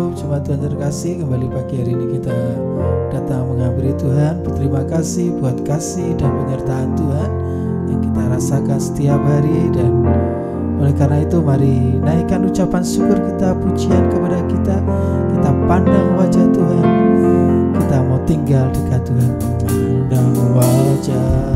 Shalom, jemaat Tuhan terkasih, kembali pagi hari ini kita datang menghampiri Tuhan. Berterima kasih buat kasih dan penyertaan Tuhan yang kita rasakan setiap hari. Dan oleh karena itu mari naikkan ucapan syukur kita, pujian kepada kita. Kita pandang wajah Tuhan, kita mau tinggal dekat Tuhan. Pandang wajah,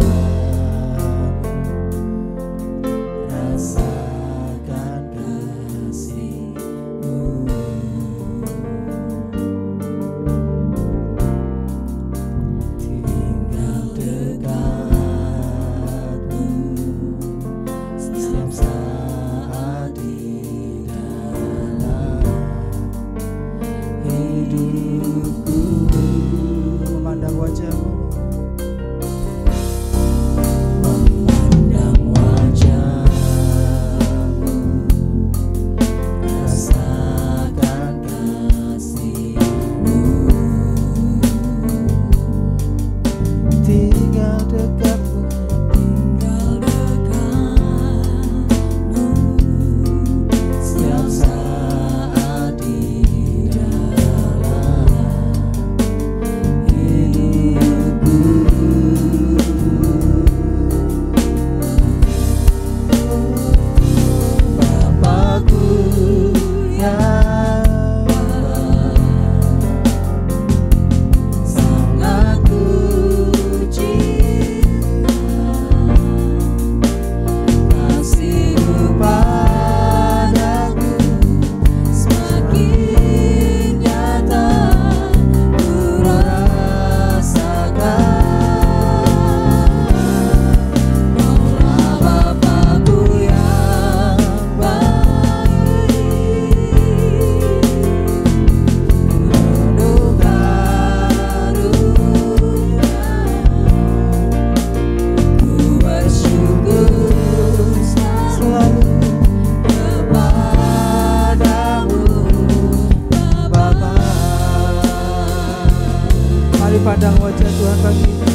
pandang wajah Tuhan pagi ini.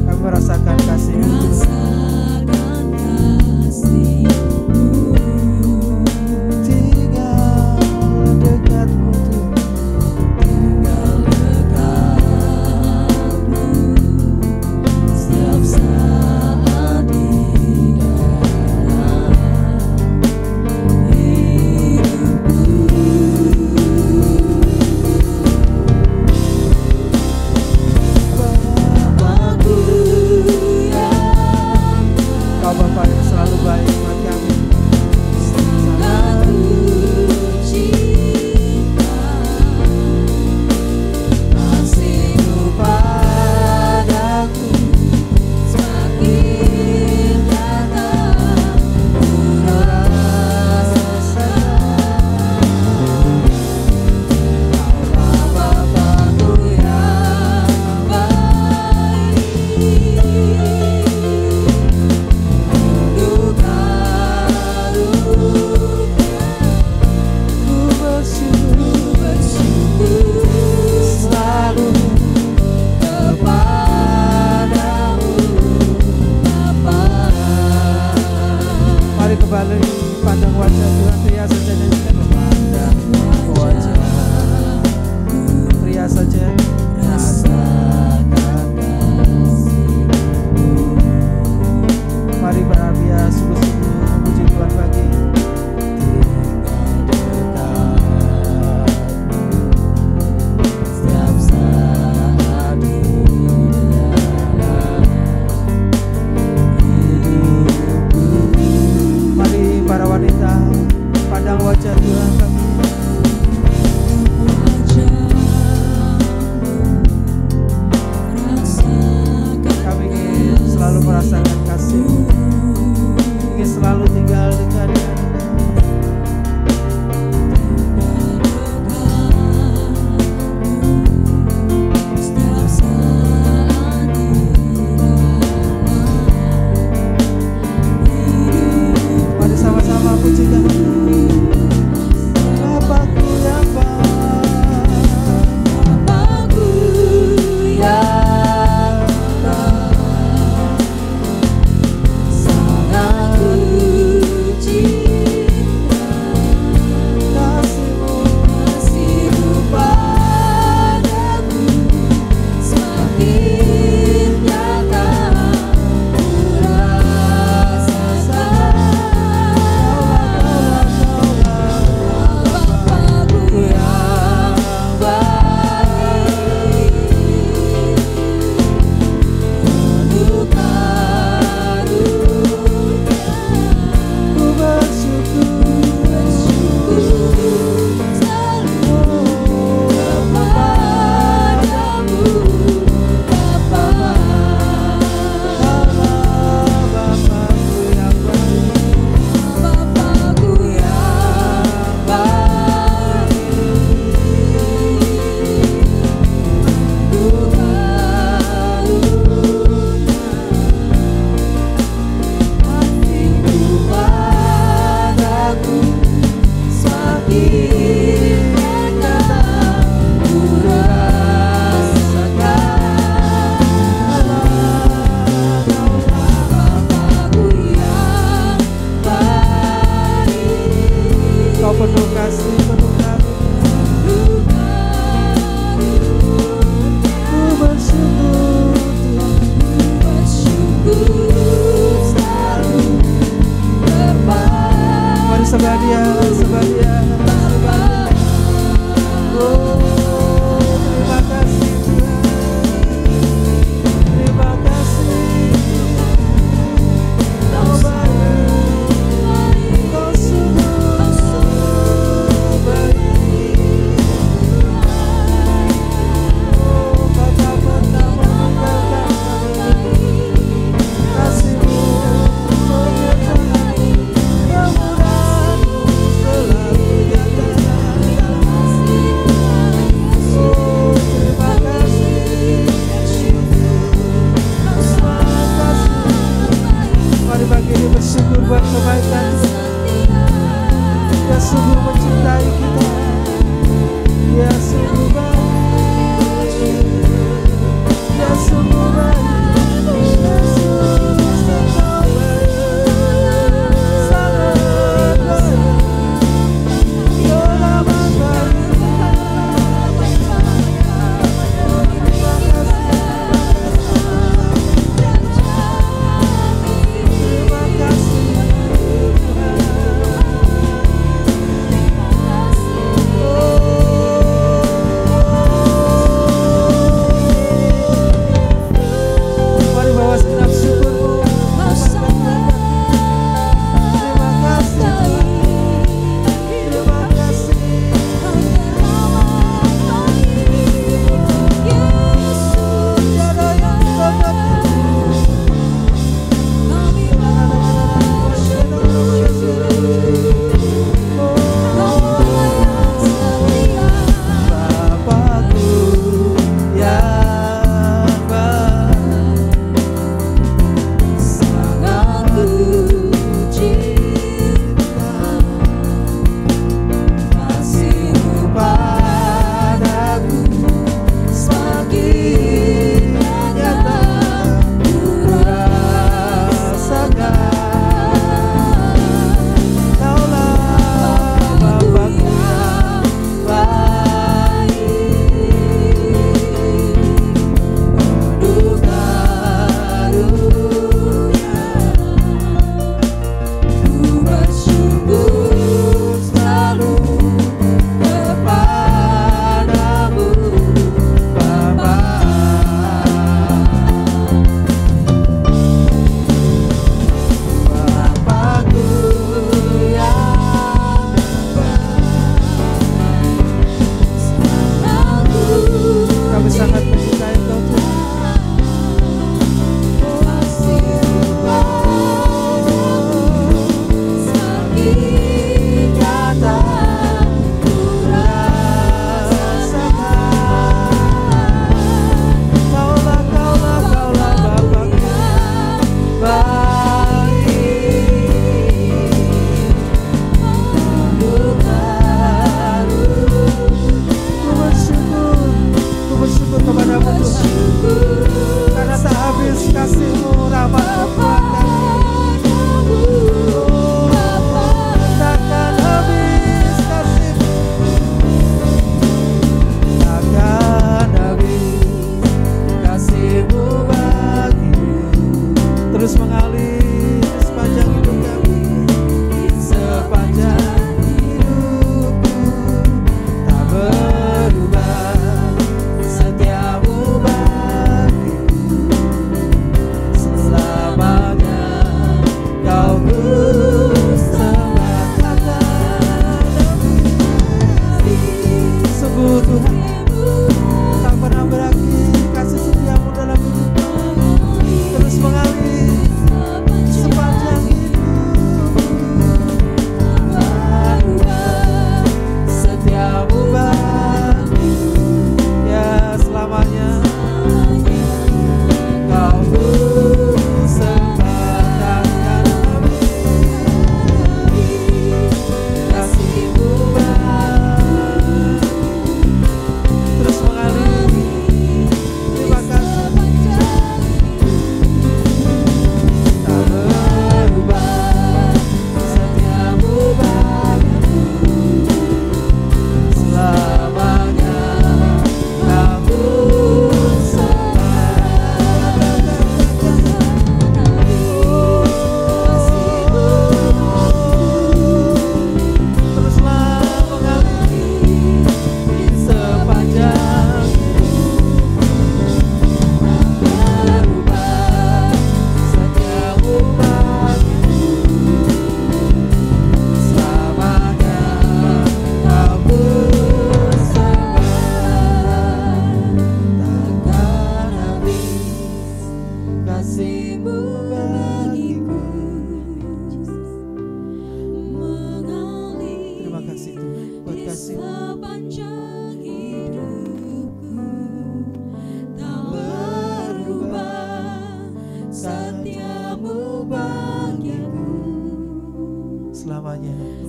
Kami merasakan kasih-Mu. Tinggal dekat-Mu setiap saat di Bapa yang selalu baik buat kami. Selalu cinta kasih-Mu padaku semakin datang ku rasakan. Kaulah Bapa-Ku yang baik. Mari kembali pandang wajah Tuhan, pria saja nyanyikan memandang wajah, pria saja rasakan kasih-Mu. Mari berabia sungguh-sungguh memuji Tuhan pagi. Setiap saat di mari para wanita pandang wajah Tuhan kami. Kami ingin selalu merasakan kasih-Mu, ingin selalu tinggal dekat dengan Mari sama-sama pujikan.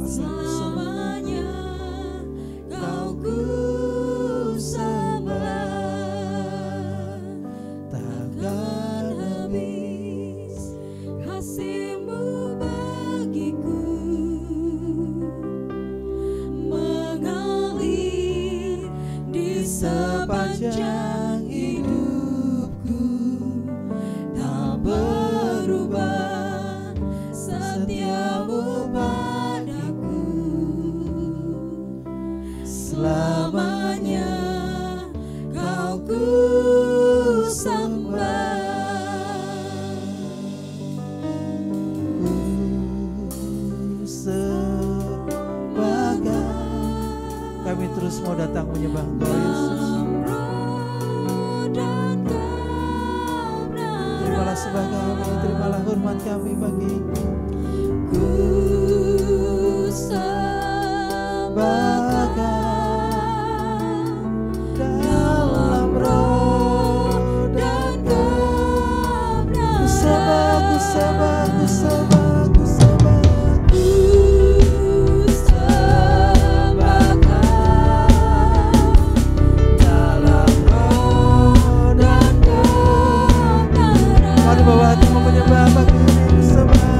selamanya Kau ku sembah, takkan habis kasih-Mu bagiku, mengalir di sepanjang hidupku, tak berubah setia-Mu padaku, selamanya Kau ku sembah. Kami terus mau datang menyembah Engkau Yesus. Terimalah sembah kami, terimalah hormat kami pagi ini. Ku sembah dalam roh dan kebenaran. Ku sembah, ku sembah, ku sembah. Mari bawa hati menyembah pagi ini, ku sembah.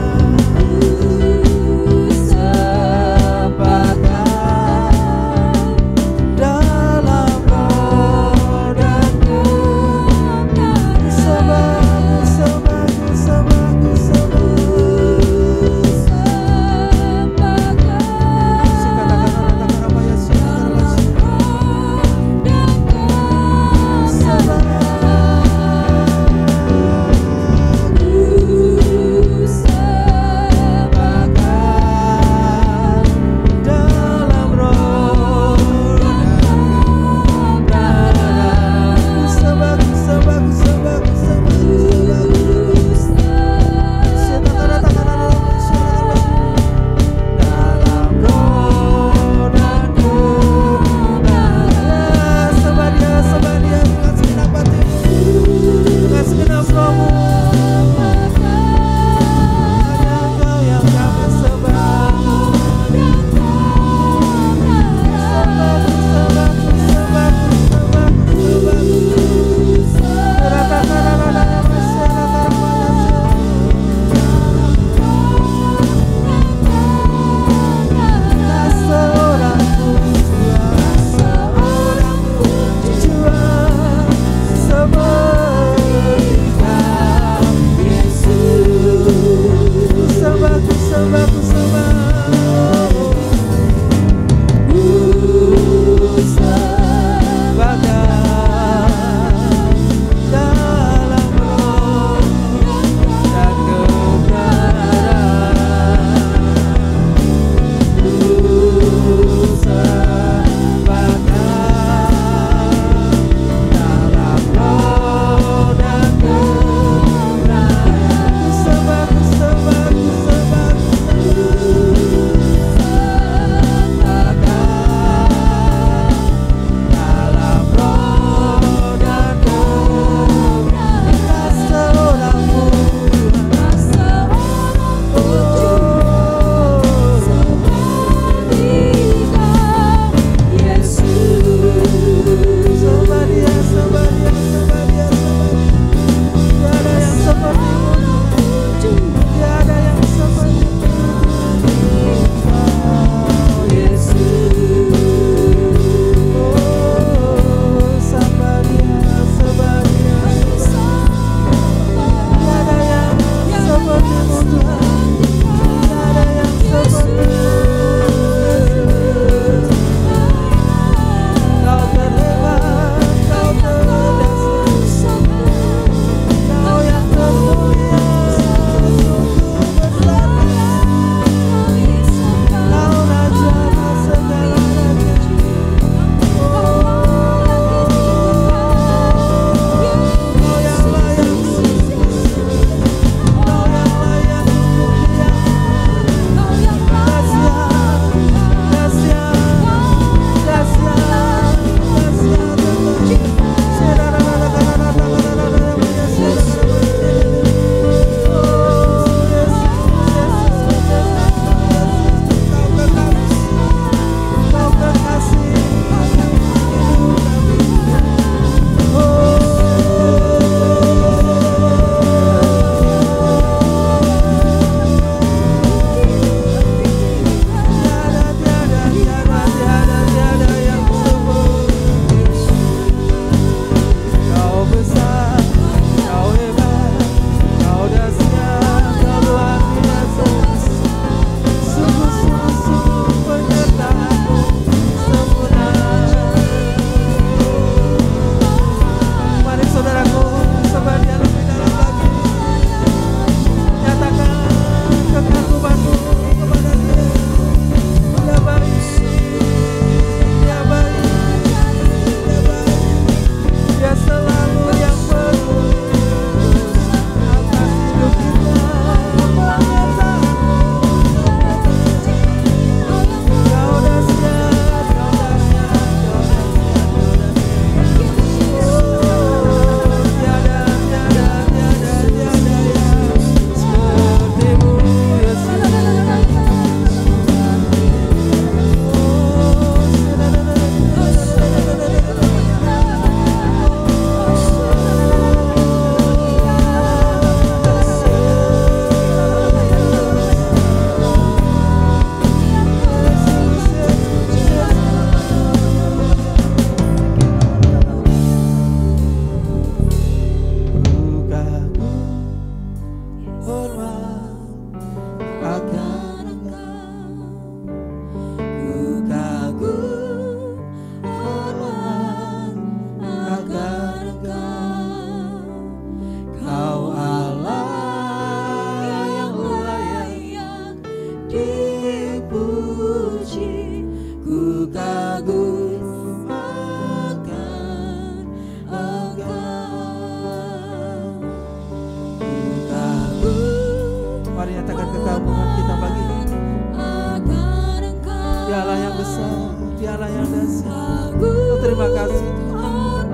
Dialah yang besar, Dialah yang dahsyat. Oh, terima kasih Tuhan.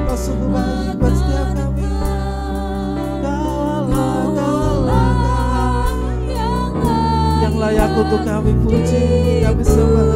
Kau sungguh baik buat setiap kami. Yang layak untuk kami puji, kami sembah.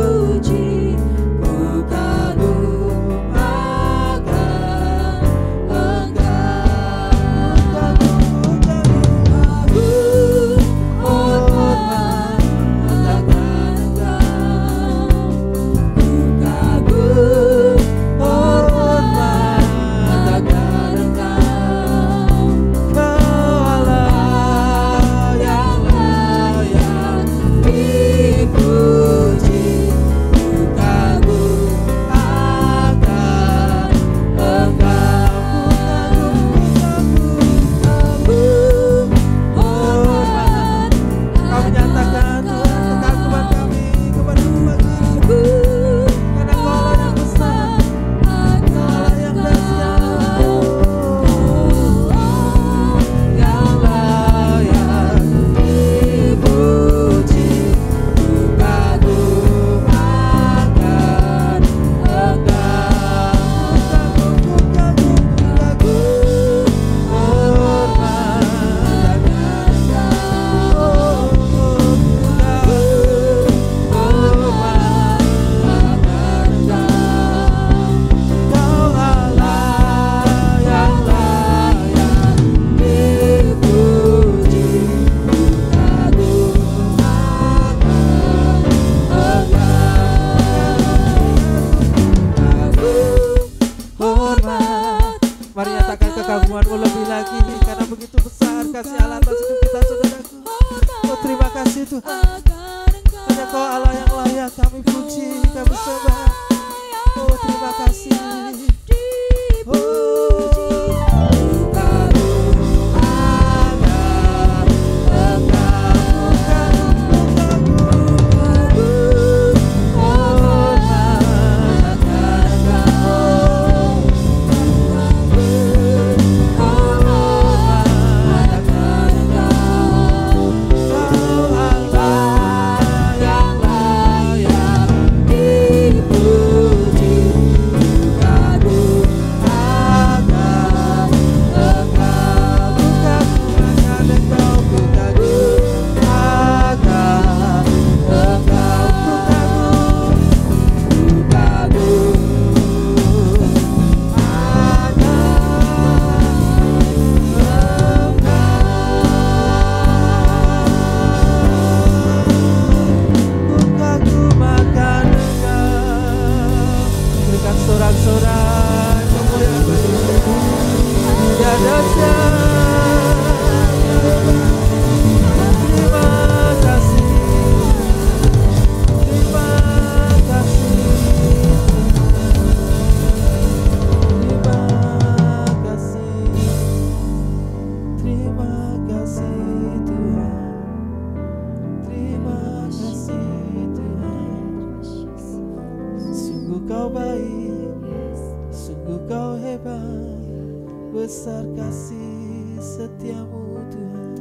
Besar kasih setiamu Tuhan.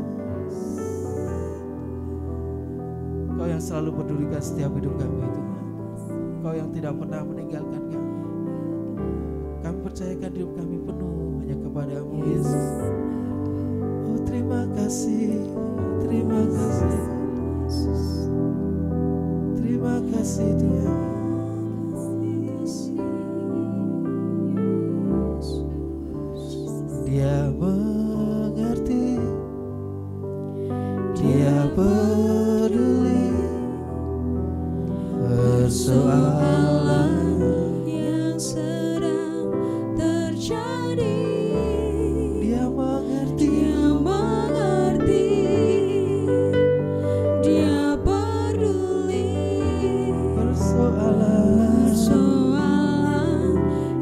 Kau yang selalu pedulikan setiap hidup kami Tuhan. Kau yang tidak pernah meninggalkan kami. Kami percayakan hidup kami penuh hanya kepadamu Yesus. Oh terima kasih, terima kasih, terima kasih Tuhan. Dia mengerti, Dia peduli persoalan yang sedang terjadi. Dia mengerti, Dia mengerti, Dia peduli persoalan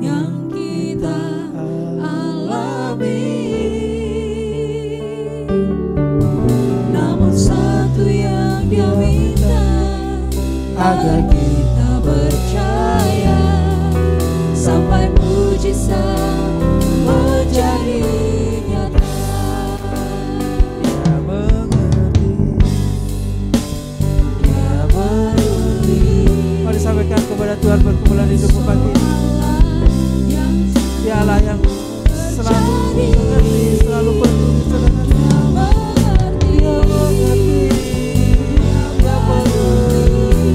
yang kita alami. Namun satu yang Dia minta, agar kita percaya sampai mujizat menjadi nyata. Dia mengerti, Dia peduli Tuhan pergumulan hidupmu pagi ini. Dia Allah yang selalu mengerti, selalu peduli, saudara. Dia mengerti, Dia mengerti.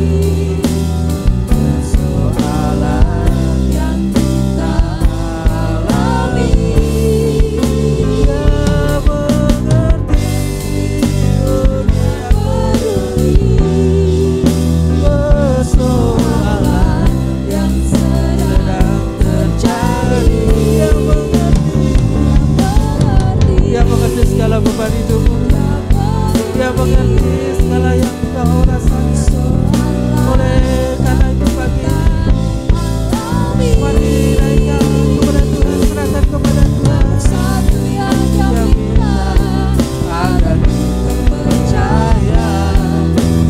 Persoalan yang kita alami, Dia mengerti, Dia peduli. Persoalan yang sedang terjadi, Dia mengerti segala beban hidupmu. Dia mengerti segala yang kau rasakan. Oleh karena itu pagi ini, mari naikkan kepada Tuhan, serahkan kepada Tuhan. Dia minta agar kita percaya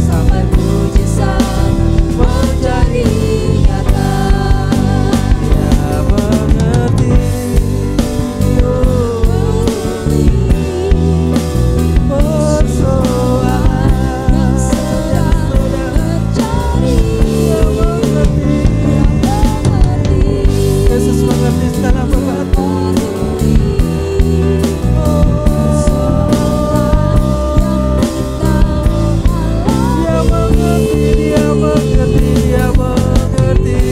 sampai mujizat menjadi nyata. Dia mengerti. Yesus mengerti segala bebanmu. Dia mengerti, Dia mengerti, Dia mengerti.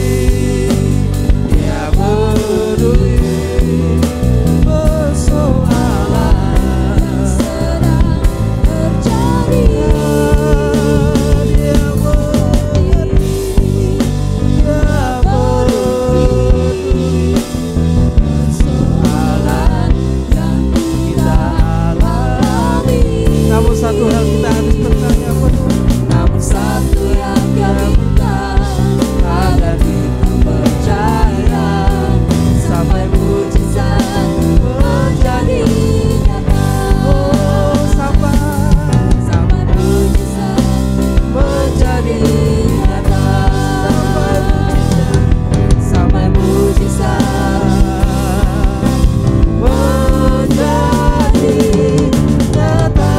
Dia peduli. Persoalan sedang terjadi. Dia mengerti, Dia peduli. Persoalan yang kita alami. Namun satu hal kita harus percaya penuh. Namun satu yang Dia minta agar kita percaya sampai mujizat menjadi nyata. Oh, sampai mujizat menjadi nyata. Sampai mujizat menjadi nyata.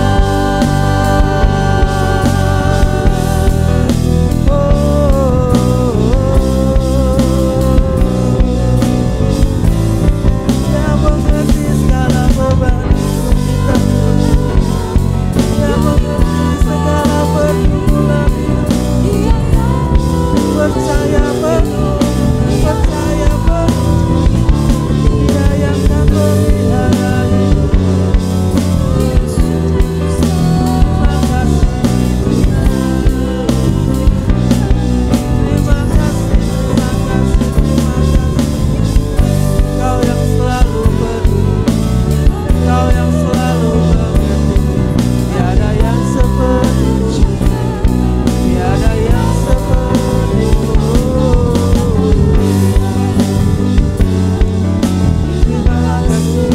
Dia mengerti segala beban hidup kita. Dia mengerti segala pergumulan hidup. Percaya penuh, percaya penuh. Dia yang akan memelihara hidupmu. Terima kasih Tuhan. Terima kasih, terima kasih, terima kasih. Kau yang selalu peduli, Kau yang selalu mengerti. Tiada yang seperti-Mu, tiada yang seperti-Mu. Terima kasih.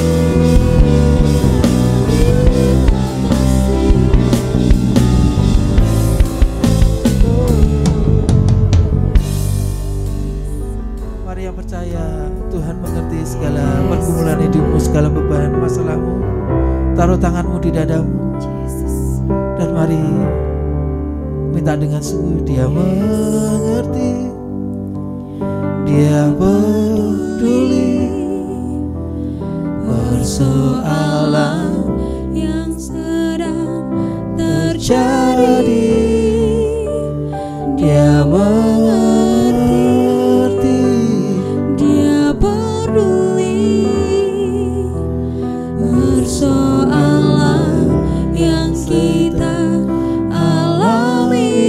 Mari yang percaya, Tuhan mengerti segala pergumulan hidupmu, segala beban masalahmu. Taruh tanganmu di dadamu dan mari minta dengan sungguh. Dia mengerti, Dia peduli. Persoalan yang sedang terjadi, Dia mengerti. Dia peduli. Persoalan yang kita alami.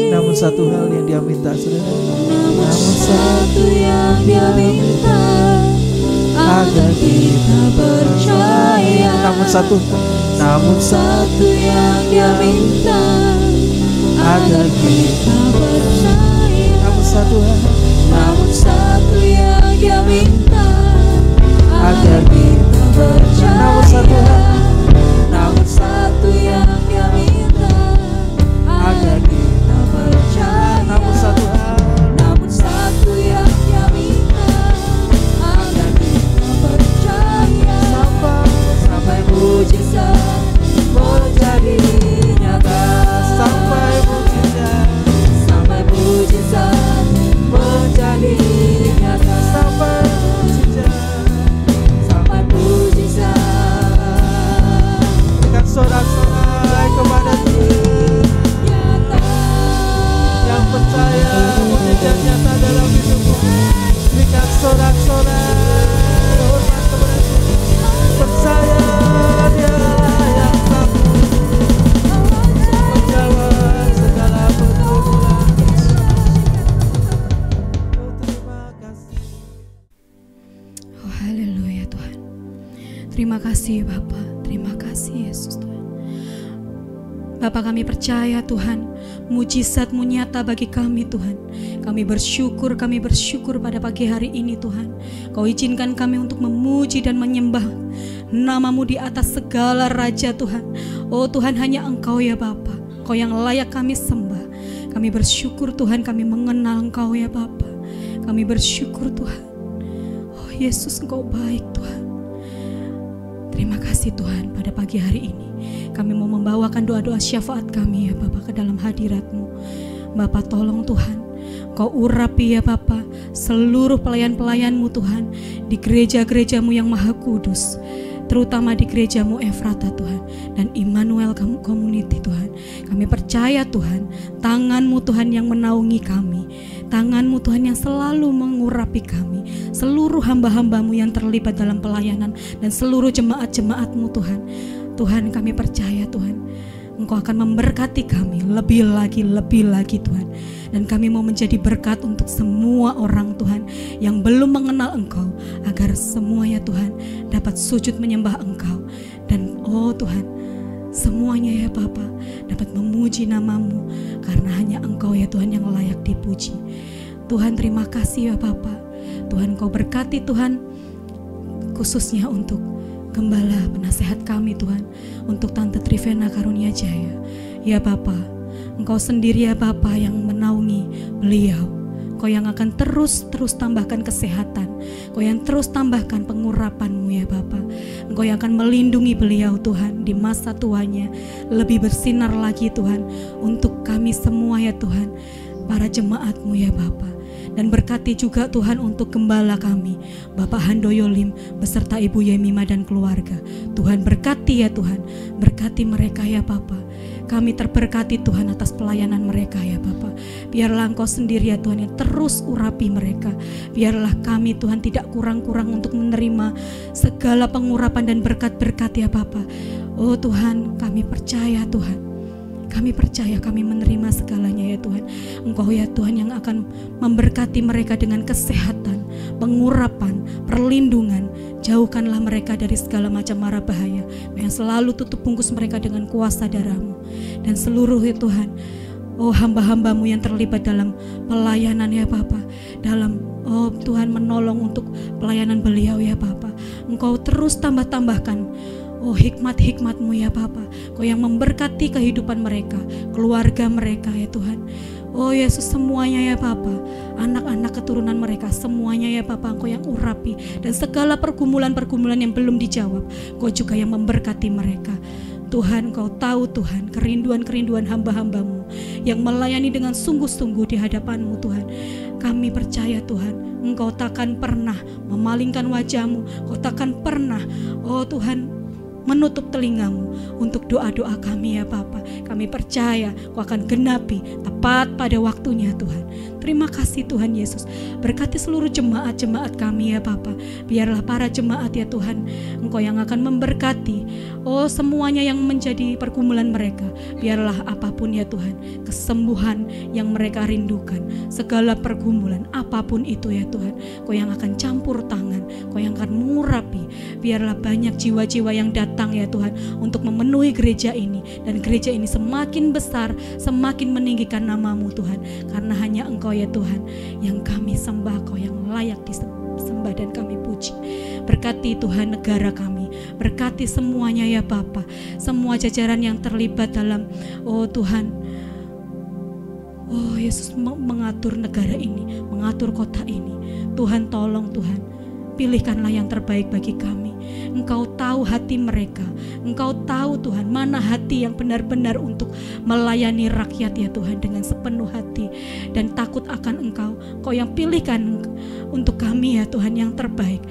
Namun satu hal yang Dia minta, saudara. Namun satu yang Dia minta agar kita percaya. Namun satu yang Dia minta agar kita percaya. namun satu hal yang Dia minta agar kita percaya. Namun satu yang Dia minta agar kita percaya. namun satu yang Dia minta agar kita percaya. Sampai mujizat menjadi nyata. sampai mujizat kasih Bapa, terima kasih Yesus Tuhan. Bapa, kami percaya Tuhan, mujizat-Mu nyata bagi kami Tuhan. Kami bersyukur pada pagi hari ini Tuhan. Kau izinkan kami untuk memuji dan menyembah nama-Mu di atas segala raja Tuhan. Oh Tuhan, hanya Engkau ya Bapa, Kau yang layak kami sembah. Kami bersyukur Tuhan, kami mengenal Engkau ya Bapa. Kami bersyukur Tuhan. Oh Yesus, Engkau baik Tuhan. Terima kasih Tuhan, pada pagi hari ini kami mau membawakan doa-doa syafaat kami ya Bapa ke dalam hadirat-Mu. Bapa, tolong Tuhan, Kau urapi ya Bapa seluruh pelayan-pelayan-Mu Tuhan di gereja-gereja-Mu yang maha kudus, terutama di gereja-Mu Efrata Tuhan dan Immanuel Community Tuhan. Kami percaya Tuhan, tangan-Mu Tuhan yang menaungi kami, tangan-Mu Tuhan yang selalu mengurapi kami, seluruh hamba-hamba-Mu yang terlibat dalam pelayanan dan seluruh jemaat-jemaat-Mu Tuhan. Tuhan, kami percaya Tuhan, Engkau akan memberkati kami lebih lagi Tuhan. Dan kami mau menjadi berkat untuk semua orang Tuhan yang belum mengenal Engkau, agar semuanya Tuhan dapat sujud menyembah Engkau. Dan oh Tuhan, semuanya ya Bapa dapat memuji nama-Mu, karena hanya Engkau ya Tuhan yang layak dipuji. Tuhan, terima kasih ya Bapa. Tuhan, Kau berkati Tuhan, khususnya untuk Gembala penasehat kami Tuhan, untuk Tante Trivena Karunia Jaya. Ya Bapa, Engkau sendiri ya Bapa yang menaungi beliau. Kau yang akan terus tambahkan kesehatan, Kau yang terus tambahkan pengurapan-Mu ya Bapa. Engkau yang akan melindungi beliau Tuhan di masa tuanya, lebih bersinar lagi Tuhan untuk kami semua ya Tuhan, para jemaat-Mu ya Bapa. Dan berkati juga Tuhan untuk gembala kami, Bapak Handoyo Lim beserta Ibu Yemima dan keluarga. Tuhan berkati ya Tuhan, berkati mereka ya Bapa. Kami terberkati Tuhan atas pelayanan mereka ya Bapa. Biarlah Engkau sendiri ya Tuhan yang terus urapi mereka. Biarlah kami Tuhan tidak kurang-kurang untuk menerima segala pengurapan dan berkat-berkat ya Bapa. Oh Tuhan, kami percaya Tuhan, kami percaya, kami menerima segalanya ya Tuhan. Engkau ya Tuhan yang akan memberkati mereka dengan kesehatan, pengurapan, perlindungan. Jauhkanlah mereka dari segala macam mara bahaya yang selalu tutup bungkus mereka dengan kuasa darah-Mu. Dan seluruh ya Tuhan, oh hamba-hamba-Mu yang terlibat dalam pelayanan ya Bapa, dalam oh Tuhan menolong untuk pelayanan beliau ya Bapa. Engkau terus tambahkan oh hikmat-hikmat-Mu ya Bapa, Kau yang memberkati kehidupan mereka, keluarga mereka ya Tuhan. Oh Yesus, semuanya ya Bapa, anak-anak keturunan mereka, semuanya ya Bapa, Engkau yang urapi. Dan segala pergumulan-pergumulan yang belum dijawab, Kau juga yang memberkati mereka. Tuhan, Kau tahu Tuhan kerinduan-kerinduan hamba-hamba-Mu yang melayani dengan sungguh-sungguh di hadapan-Mu Tuhan. Kami percaya Tuhan, Engkau takkan pernah memalingkan wajah-Mu, Kau takkan pernah, oh Tuhan, menutup telinga-Mu untuk doa-doa kami ya Bapa. Kami percaya Kau akan genapi tepat pada waktunya Tuhan. Terima kasih Tuhan Yesus. Berkati seluruh jemaat-jemaat kami ya Bapa. Biarlah para jemaat ya Tuhan, Engkau yang akan memberkati oh semuanya yang menjadi pergumulan mereka. Biarlah apapun ya Tuhan, kesembuhan yang mereka rindukan, segala pergumulan apapun itu ya Tuhan, Kau yang akan campur tangan, Kau yang akan mengurapi. Biarlah banyak jiwa-jiwa yang datang ya Tuhan untuk memenuhi gereja ini, dan gereja ini semakin besar, semakin meninggikan nama-Mu Tuhan, karena hanya Engkau ya Tuhan yang kami sembah, Kau yang layak disembah dan kami puji. Berkati Tuhan negara kami, berkati semuanya ya Bapa, semua jajaran yang terlibat dalam oh Tuhan, oh Yesus, mengatur negara ini, mengatur kota ini. Tuhan tolong Tuhan, pilihkanlah yang terbaik bagi kami. Engkau tahu hati mereka, Engkau tahu Tuhan mana hati yang benar-benar untuk melayani rakyat ya Tuhan dengan sepenuh hati dan takut akan Engkau. Kau yang pilihkan untuk kami ya Tuhan yang terbaik,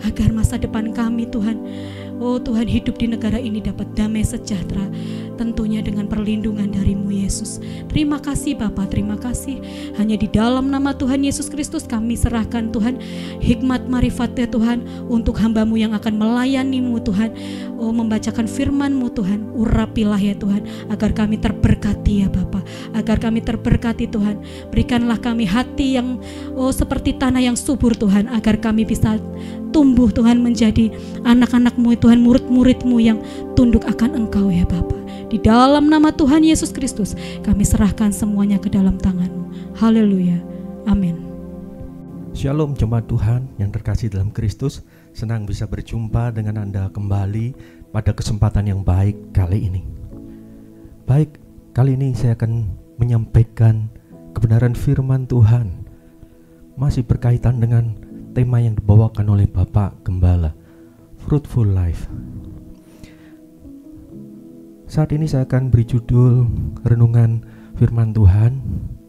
agar masa depan kami Tuhan, oh Tuhan, hidup di negara ini dapat damai sejahtera, tentunya dengan perlindungan dari-Mu Yesus. Terima kasih Bapa, terima kasih. Hanya di dalam nama Tuhan Yesus Kristus kami serahkan Tuhan hikmat marifat ya Tuhan untuk hamba-Mu yang akan melayani-Mu Tuhan. Oh, membacakan firman-Mu Tuhan, urapilah ya Tuhan, agar kami terberkati ya Bapa, agar kami terberkati Tuhan. Berikanlah kami hati yang oh seperti tanah yang subur Tuhan, agar kami bisa tumbuh Tuhan menjadi anak-anak-Mu Tuhan Tuhan murid-murid-Mu yang tunduk akan Engkau ya Bapa. Di dalam nama Tuhan Yesus Kristus kami serahkan semuanya ke dalam tangan-Mu. Haleluya. Amin. Shalom jemaat Tuhan yang terkasih dalam Kristus. Senang bisa berjumpa dengan Anda kembali pada kesempatan yang baik kali ini. Baik, kali ini saya akan menyampaikan kebenaran firman Tuhan. Masih berkaitan dengan tema yang dibawakan oleh Bapak Gembala, Fruitful Life. Saat ini saya akan beri judul renungan firman Tuhan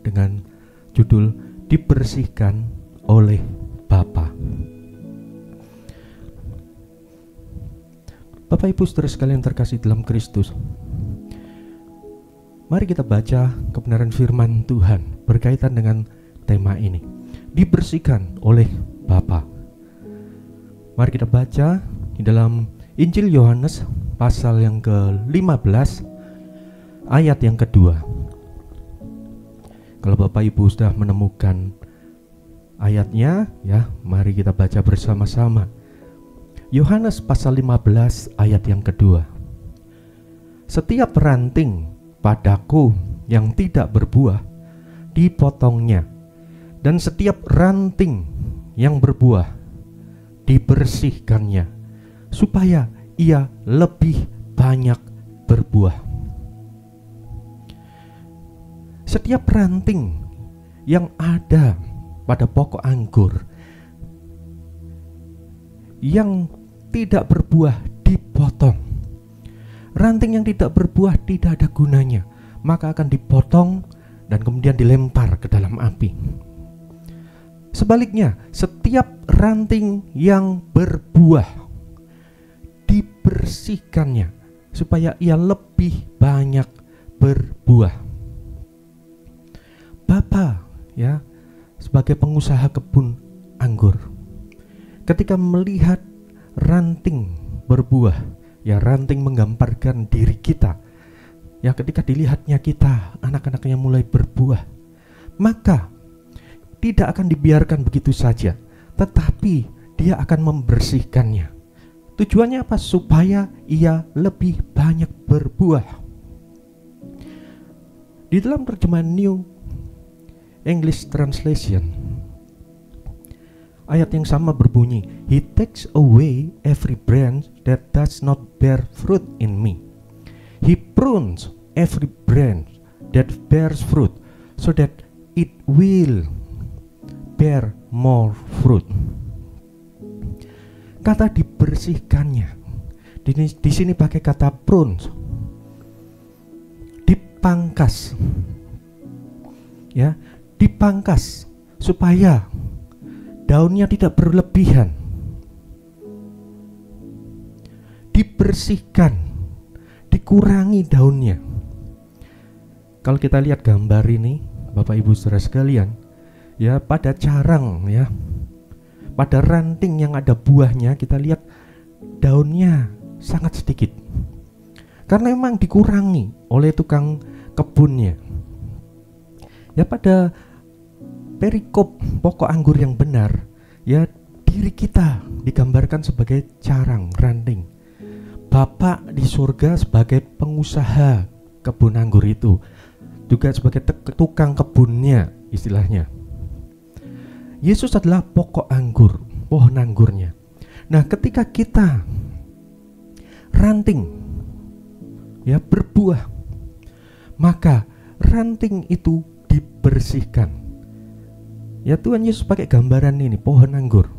dengan judul Dibersihkan oleh Bapa. Bapak Ibu saudara sekalian terkasih dalam Kristus, mari kita baca kebenaran firman Tuhan berkaitan dengan tema ini, dibersihkan oleh Bapa. Mari kita baca di dalam Injil Yohanes pasal yang ke-15 ayat yang kedua. Kalau Bapak Ibu sudah menemukan ayatnya, ya, mari kita baca bersama-sama. Yohanes pasal 15 ayat yang kedua. Setiap ranting padaku yang tidak berbuah dipotongnya, dan setiap ranting yang berbuah dibersihkannya, supaya ia lebih banyak berbuah. Setiap ranting yang ada pada pokok anggur yang tidak berbuah dipotong. Ranting yang tidak berbuah tidak ada gunanya, maka akan dipotong dan kemudian dilempar ke dalam api. Sebaliknya, setiap ranting yang berbuah dibersihkannya, supaya ia lebih banyak berbuah. Bapa, ya, sebagai pengusaha kebun anggur, ketika melihat ranting berbuah, ya, ranting menggambarkan diri kita, ya, ketika dilihatnya kita, anak-anaknya mulai berbuah, maka tidak akan dibiarkan begitu saja, tetapi dia akan membersihkannya. Tujuannya apa? Supaya ia lebih banyak berbuah. Di dalam terjemahan New English Translation, ayat yang sama berbunyi, He takes away every branch that does not bear fruit in me. He prunes every branch that bears fruit, so that it will bear more fruit. Kata dibersihkannya di sini pakai kata prunes, dipangkas, ya, dipangkas supaya daunnya tidak berlebihan, dibersihkan, dikurangi daunnya. Kalau kita lihat gambar ini, Bapak Ibu saudara sekalian, ya, pada carang, ya, pada ranting yang ada buahnya, kita lihat daunnya sangat sedikit, karena memang dikurangi oleh tukang kebunnya. Ya, pada perikop pokok anggur yang benar, ya, diri kita digambarkan sebagai carang, ranting. Bapak di surga sebagai pengusaha kebun anggur itu, juga sebagai tukang kebunnya istilahnya. Yesus adalah pokok anggur, pohon anggurnya. Nah, ketika kita ranting, ya, berbuah, maka ranting itu dibersihkan. Ya, Tuhan Yesus pakai gambaran ini, pohon anggur.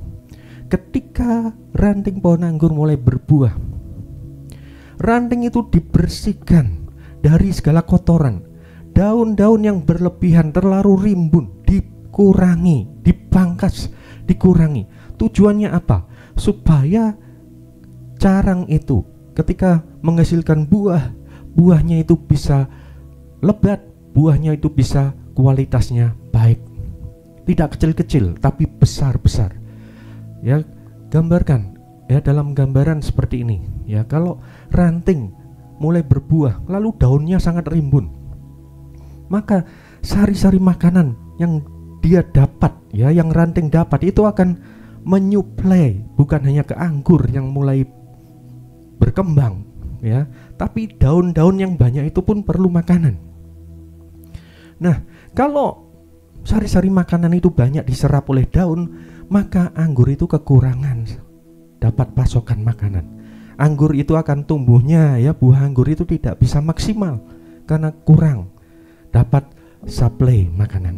Ketika ranting pohon anggur mulai berbuah, ranting itu dibersihkan dari segala kotoran. Daun-daun yang berlebihan, terlalu rimbun, dikurangi, dipangkas, dikurangi. Tujuannya apa? Supaya carang itu ketika menghasilkan buah, buahnya itu bisa lebat, buahnya itu bisa kualitasnya baik. Tidak kecil-kecil tapi besar-besar. Ya, gambarkan, ya, dalam gambaran seperti ini, ya, kalau ranting mulai berbuah lalu daunnya sangat rimbun, maka sari-sari makanan yang dia dapat, ya, yang ranting dapat itu akan menyuplai bukan hanya ke anggur yang mulai berkembang, ya. Tapi daun-daun yang banyak itu pun perlu makanan. Nah, kalau sari-sari makanan itu banyak diserap oleh daun, maka anggur itu kekurangan dapat pasokan makanan. Anggur itu akan tumbuhnya, ya, buah anggur itu tidak bisa maksimal karena kurang dapat suplai makanan.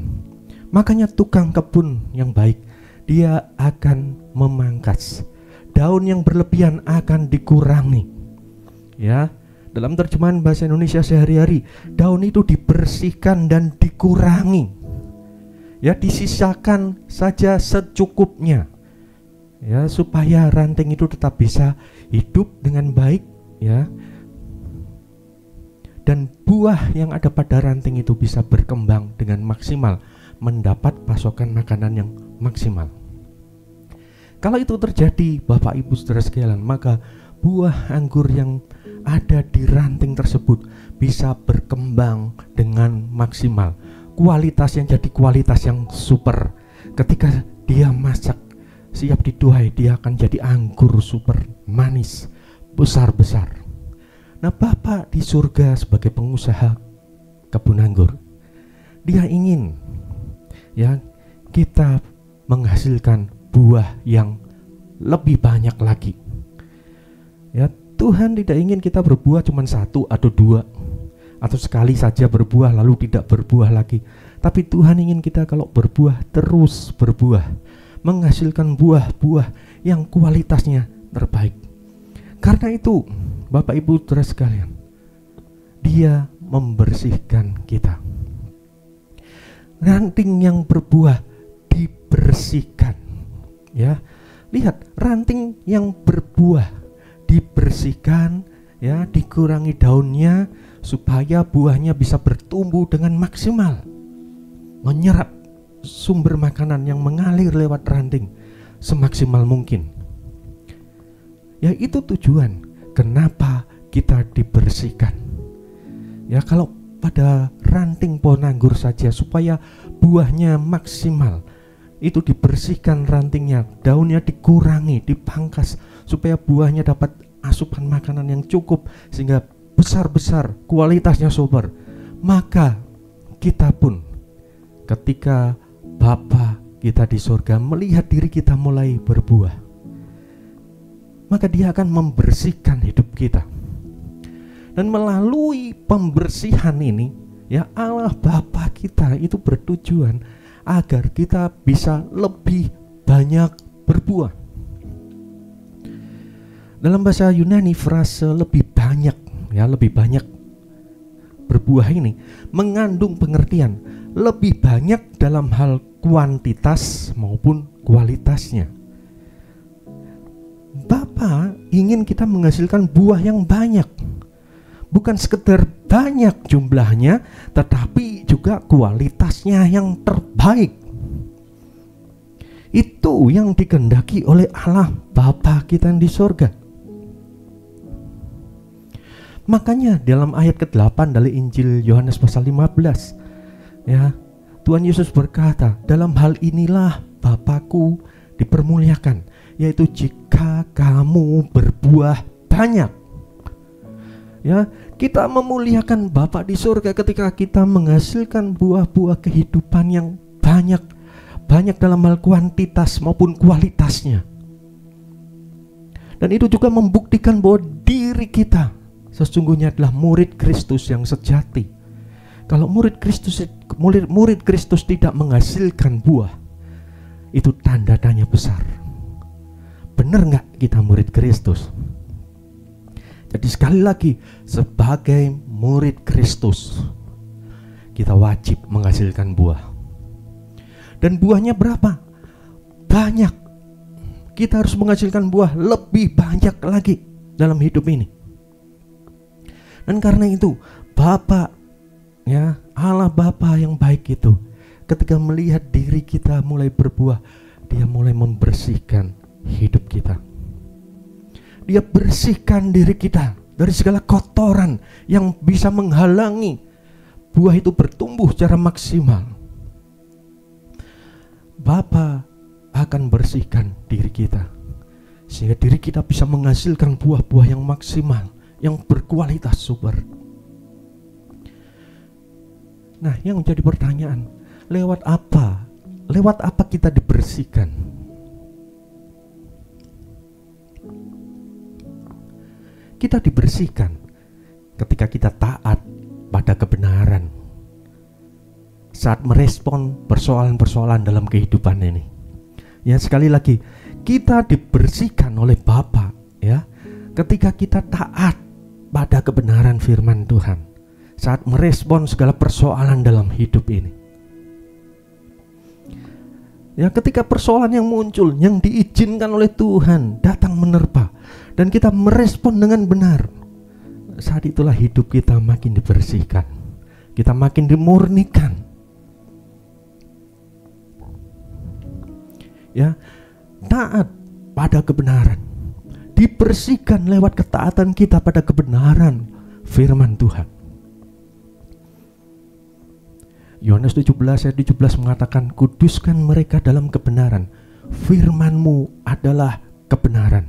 Makanya tukang kebun yang baik, dia akan memangkas. Daun yang berlebihan akan dikurangi. Ya, dalam terjemahan bahasa Indonesia sehari-hari, daun itu dibersihkan dan dikurangi. Ya, disisakan saja secukupnya. Ya, supaya ranting itu tetap bisa hidup dengan baik, ya. Dan buah yang ada pada ranting itu bisa berkembang dengan maksimal, mendapat pasokan makanan yang maksimal. Kalau itu terjadi, Bapak Ibu Saudara sekalian, maka buah anggur yang ada di ranting tersebut bisa berkembang dengan maksimal. Kualitasnya jadi kualitas yang super. Ketika dia masak, siap dituai, dia akan jadi anggur super manis, besar-besar. Nah, Bapak di surga sebagai pengusaha kebun anggur, dia ingin, ya, kita menghasilkan buah yang lebih banyak lagi. Ya, Tuhan tidak ingin kita berbuah cuma 1 atau 2 atau sekali saja berbuah lalu tidak berbuah lagi. Tapi Tuhan ingin kita kalau berbuah terus berbuah, menghasilkan buah-buah yang kualitasnya terbaik. Karena itu, Bapak Ibu Saudara sekalian, Dia membersihkan kita. Ranting yang berbuah dibersihkan. Ya, lihat, ranting yang berbuah dibersihkan, ya, dikurangi daunnya supaya buahnya bisa bertumbuh dengan maksimal, menyerap sumber makanan yang mengalir lewat ranting semaksimal mungkin. Ya, itu tujuan kenapa kita dibersihkan. Ya, kalau pada ranting pohon anggur saja supaya buahnya maksimal, itu dibersihkan rantingnya, daunnya dikurangi, dipangkas supaya buahnya dapat asupan makanan yang cukup sehingga besar-besar, kualitasnya super. Maka kita pun ketika Bapa kita di surga melihat diri kita mulai berbuah, maka Dia akan membersihkan hidup kita. Dan melalui pembersihan ini, ya, Allah Bapa kita itu bertujuan agar kita bisa lebih banyak berbuah. Dalam bahasa Yunani, frase lebih banyak, ya, lebih banyak berbuah ini mengandung pengertian lebih banyak dalam hal kuantitas maupun kualitasnya. Bapa ingin kita menghasilkan buah yang banyak, bukan sekedar banyak jumlahnya, tetapi juga kualitasnya yang terbaik. Itu yang dikehendaki oleh Allah Bapa kita yang di surga. Makanya dalam ayat ke-8 dari Injil Yohanes pasal 15, ya, Tuhan Yesus berkata, dalam hal inilah Bapa-Ku dipermuliakan, yaitu jika kamu berbuah banyak. Ya, kita memuliakan Bapa di surga ketika kita menghasilkan buah-buah kehidupan yang banyak, banyak dalam hal kuantitas maupun kualitasnya. Dan itu juga membuktikan bahwa diri kita sesungguhnya adalah murid Kristus yang sejati. Kalau murid Kristus tidak menghasilkan buah, itu tanda tanya besar. Benar nggak kita murid Kristus? Jadi sekali lagi, sebagai murid Kristus, kita wajib menghasilkan buah. Dan buahnya berapa? Banyak. Kita harus menghasilkan buah lebih banyak lagi dalam hidup ini. Dan karena itu, Bapa, ya, Allah Bapa yang baik itu, ketika melihat diri kita mulai berbuah, Dia mulai membersihkan hidup kita. Dia bersihkan diri kita dari segala kotoran yang bisa menghalangi buah itu bertumbuh secara maksimal. Bapa akan bersihkan diri kita. sehingga diri kita bisa menghasilkan buah-buah yang maksimal, yang berkualitas super. Nah, yang menjadi pertanyaan, lewat apa? Lewat apa kita dibersihkan? Kita dibersihkan ketika kita taat pada kebenaran, saat merespon persoalan-persoalan dalam kehidupan ini. Ya, sekali lagi, kita dibersihkan oleh Bapa, ya, ketika kita taat pada kebenaran firman Tuhan, saat merespon segala persoalan dalam hidup ini. Ya, ketika persoalan yang muncul, yang diizinkan oleh Tuhan datang menerpa, dan kita merespon dengan benar, saat itulah hidup kita makin dibersihkan, kita makin dimurnikan. Ya, taat pada kebenaran, dibersihkan lewat ketaatan kita pada kebenaran firman Tuhan. Yohanes 17 ayat 17 mengatakan, kuduskan mereka dalam kebenaran, firman-Mu adalah kebenaran.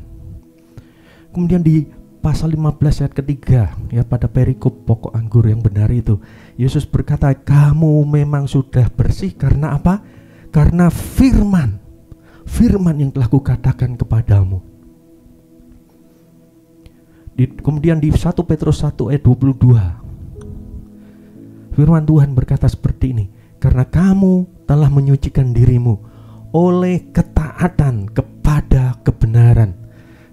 Kemudian di pasal 15 ayat ketiga, ya, pada perikop pokok anggur yang benar itu, Yesus berkata, kamu memang sudah bersih karena apa? Karena firman yang telah kukatakan kepadamu. Kemudian di 1 Petrus 1 ayat 22, firman Tuhan berkata seperti ini, karena kamu telah menyucikan dirimu oleh ketaatan kepada kebenaran,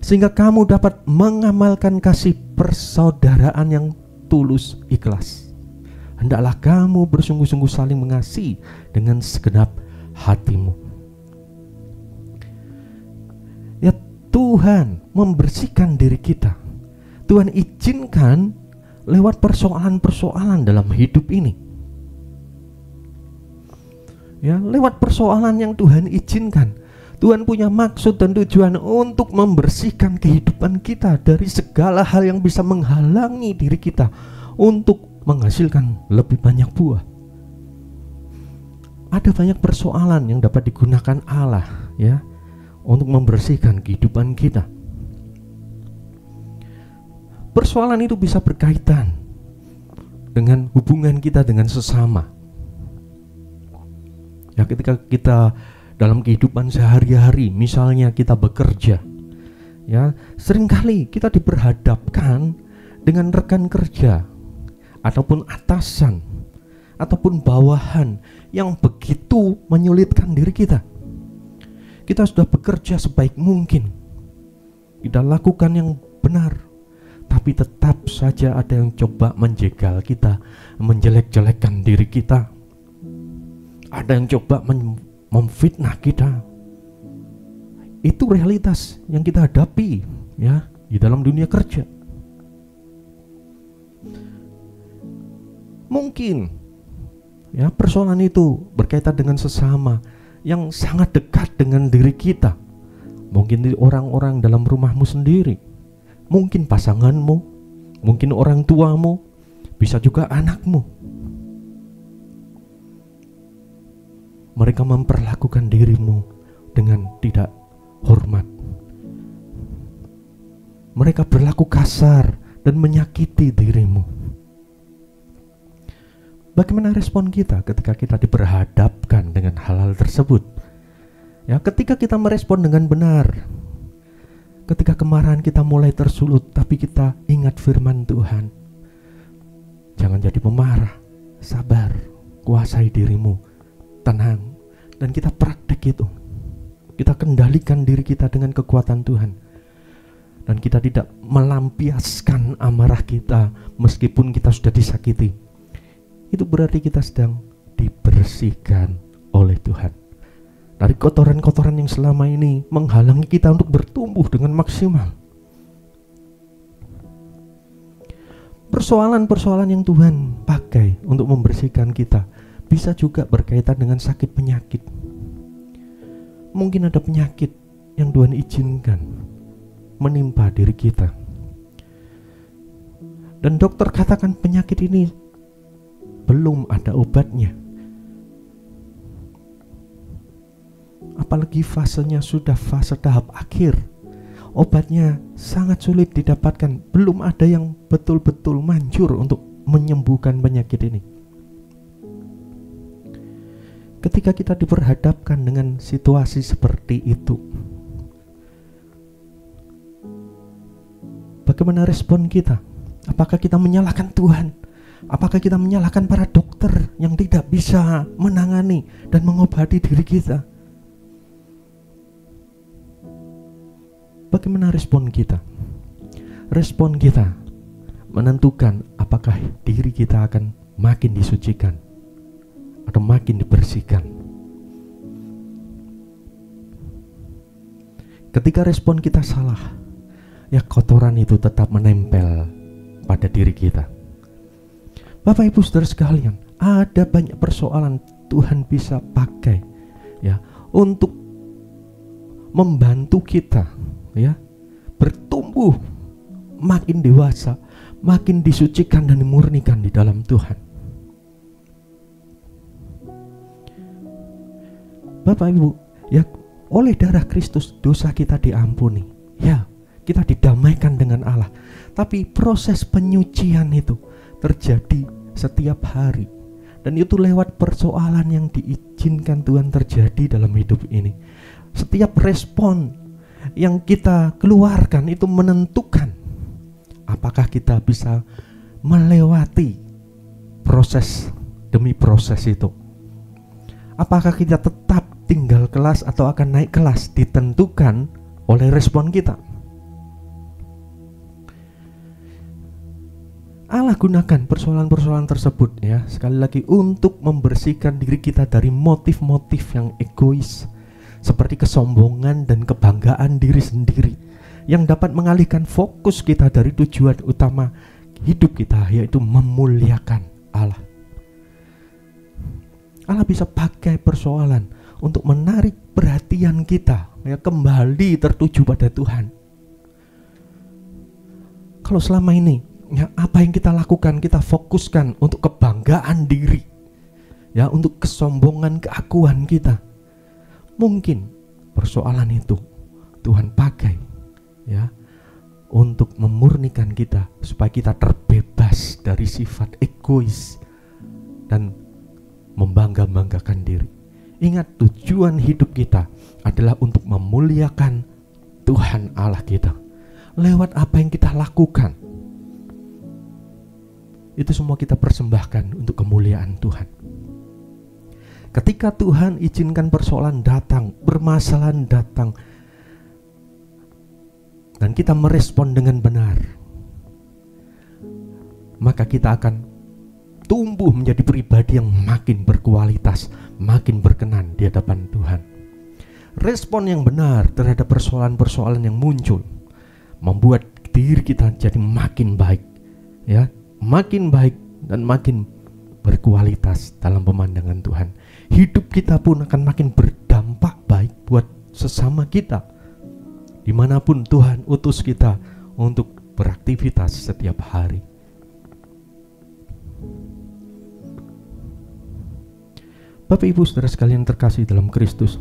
sehingga kamu dapat mengamalkan kasih persaudaraan yang tulus ikhlas. Hendaklah kamu bersungguh-sungguh saling mengasihi dengan segenap hatimu. Ya, Tuhan membersihkan diri kita. Tuhan izinkan lewat persoalan-persoalan dalam hidup ini. Ya, lewat persoalan yang Tuhan izinkan. Tuhan punya maksud dan tujuan untuk membersihkan kehidupan kita dari segala hal yang bisa menghalangi diri kita untuk menghasilkan lebih banyak buah. Ada banyak persoalan yang dapat digunakan Allah, ya, untuk membersihkan kehidupan kita. Persoalan itu bisa berkaitan dengan hubungan kita dengan sesama. Ya, ketika kita dalam kehidupan sehari-hari, misalnya kita bekerja, ya, seringkali kita diperhadapkan dengan rekan kerja ataupun atasan ataupun bawahan yang begitu menyulitkan diri kita. Kita sudah bekerja sebaik mungkin, kita lakukan yang benar, tapi tetap saja ada yang coba menjegal kita, menjelek-jelekkan diri kita. Ada yang coba memfitnah kita. Itu realitas yang kita hadapi, ya, di dalam dunia kerja. Mungkin, ya, persoalan itu berkaitan dengan sesama yang sangat dekat dengan diri kita. Mungkin orang-orang dalam rumahmu sendiri, mungkin pasanganmu, mungkin orang tuamu, bisa juga anakmu. Mereka memperlakukan dirimu dengan tidak hormat. Mereka berlaku kasar dan menyakiti dirimu. Bagaimana respon kita ketika kita diperhadapkan dengan hal-hal tersebut? Ya, ketika kita merespon dengan benar, ketika kemarahan kita mulai tersulut, tapi kita ingat firman Tuhan, jangan jadi pemarah, sabar, kuasai dirimu, tenang, dan kita praktek itu. Kita kendalikan diri kita dengan kekuatan Tuhan, dan kita tidak melampiaskan amarah kita meskipun kita sudah disakiti. Itu berarti kita sedang dibersihkan oleh Tuhan dari kotoran-kotoran yang selama ini menghalangi kita untuk bertumbuh dengan maksimal. Persoalan-persoalan yang Tuhan pakai untuk membersihkan kita bisa juga berkaitan dengan sakit penyakit. Mungkin ada penyakit yang Tuhan izinkan menimpa diri kita, dan dokter katakan penyakit ini belum ada obatnya. Apalagi fasenya sudah fase tahap akhir, obatnya sangat sulit didapatkan. Belum ada yang betul-betul manjur untuk menyembuhkan penyakit ini. Ketika kita diperhadapkan dengan situasi seperti itu, bagaimana respon kita? Apakah kita menyalahkan Tuhan? Apakah kita menyalahkan para dokter yang tidak bisa menangani dan mengobati diri kita? Bagaimana respon kita? Respon kita menentukan apakah diri kita akan makin disucikan atau makin dibersihkan. Ketika respon kita salah, ya kotoran itu tetap menempel pada diri kita. Bapak Ibu Saudara sekalian, ada banyak persoalan Tuhan bisa pakai ya untuk membantu kita ya bertumbuh makin dewasa, makin disucikan dan dimurnikan di dalam Tuhan. Bapak Ibu, ya oleh darah Kristus dosa kita diampuni. Ya, kita didamaikan dengan Allah. Tapi proses penyucian itu terjadi setiap hari, dan itu lewat persoalan yang diizinkan Tuhan terjadi dalam hidup ini. Setiap respon yang kita keluarkan itu menentukan apakah kita bisa melewati proses demi proses itu. Apakah kita tetap tinggal kelas atau akan naik kelas ditentukan oleh respon kita. Allah gunakan persoalan-persoalan tersebut ya, sekali lagi untuk membersihkan diri kita dari motif-motif yang egois, seperti kesombongan dan kebanggaan diri sendiri, yang dapat mengalihkan fokus kita dari tujuan utama hidup kita, yaitu memuliakan Allah. Allah bisa pakai persoalan untuk menarik perhatian kita ya, kembali tertuju pada Tuhan. Kalau selama ini ya, apa yang kita lakukan, kita fokuskan untuk kebanggaan diri ya, untuk kesombongan, keakuan kita, mungkin persoalan itu Tuhan pakai ya untuk memurnikan kita supaya kita terbebas dari sifat egois dan membangga-banggakan diri. Ingat, tujuan hidup kita adalah untuk memuliakan Tuhan Allah kita. Lewat apa yang kita lakukan, itu semua kita persembahkan untuk kemuliaan Tuhan. Ketika Tuhan izinkan persoalan datang, permasalahan datang, dan kita merespon dengan benar, maka kita akan tumbuh menjadi pribadi yang makin berkualitas, makin berkenan di hadapan Tuhan. Respon yang benar terhadap persoalan-persoalan yang muncul membuat diri kita jadi makin baik ya, makin baik dan makin berkualitas dalam pemandangan Tuhan. Hidup kita pun akan makin berdampak baik buat sesama kita, dimanapun Tuhan utus kita untuk beraktivitas setiap hari. Bapak Ibu Saudara sekalian terkasih dalam Kristus,